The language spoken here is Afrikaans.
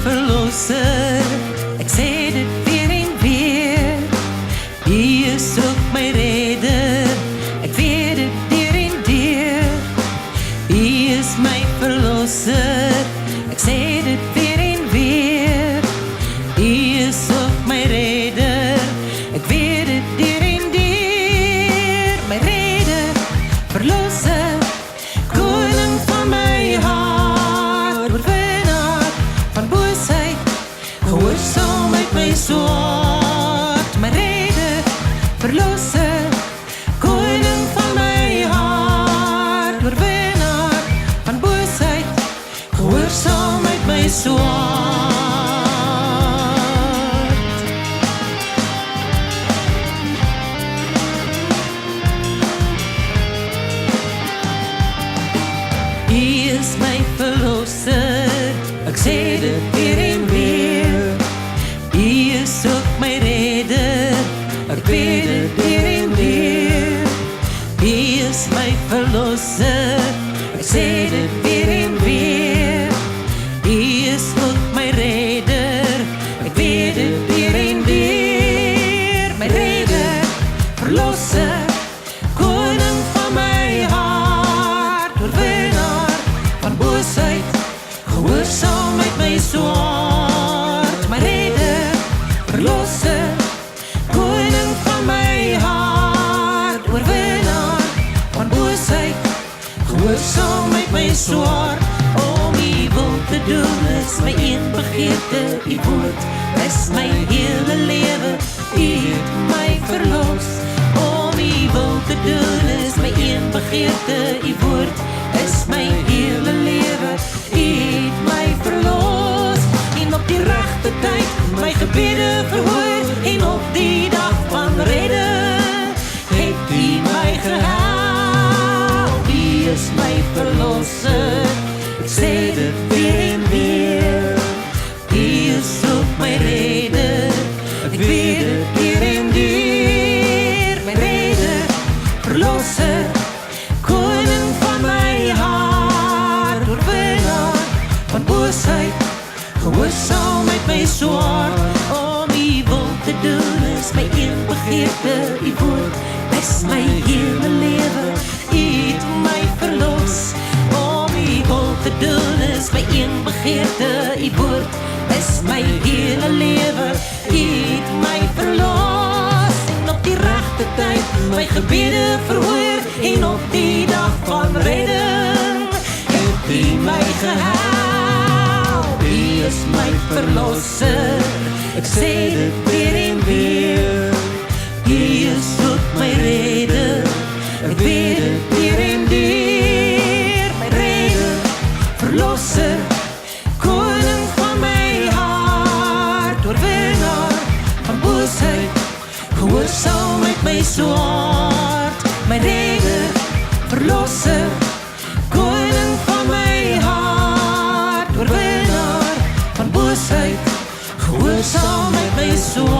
verlosser. Ek sê dit weer en weer. U is ook my redder. Ek weet dit deur en deur. U is my verlosser. Ek sê dit weer en weer. U is ook my redder. Ek weet dit deur en deur. My redder, verlosser, koning van my hart, oorwinnaar van boosheid, gehoorsaam uit my swaard. My redder, verlosser, koning van my hart, oorwinnaar van boosheid, gehoorsaam uit my swaard. U is my verlosser, ek sê dit weer en weer. U is ook my redder, ek weet dit weer en weer. U is my verlosser, ek sê dit weer en weer. U is ook my redder, ek weet dit weer en weer. My redder, verlosser, koning van my hart, oorwinnaar van boosheid, gehoorsaam uit my swaard. My redder, verlosser, koning van my hart, oorwinnaar van boosheid, gehoorsaam uit my swaard. Om U wil te doen is my een begeerte, U woord is my hele lewe, U het my verlos. Om U wil te doen is my een begeerte, U woord is my hele lewe, U het my verlos. En op die regte tyd my gebede verhoor, en op die dag van redding het U my gehelp. U is my verlosser, ek sê dit weer en weer. U is ook my redder, ek weet dit weer en weer. My redder, verlosser, koning van my hart, oorwinnaar van boosheid, gehoorsaam uit my swaard. Om U wil te doen is my een begeerte, U woord is my hele lewe, U het my verlos. Om U wil te doen is my een begeerte, U woord is my hele lewe, U het my verlos. En op die regte tyd my gebede verhoor, en op die dag van redding het U my gehelp. U is my verlosser, ek sê dit weer en weer. U is ook my redder, ek weet dit weer en weer. My redder, verlosser, koning van my hart, oorwinnaar van boosheid, gehoorsaam uit my swaard. My redder, verlosser, koning van my hart, oorwinnaar van boosheid, gehoorsaam uit my swaard.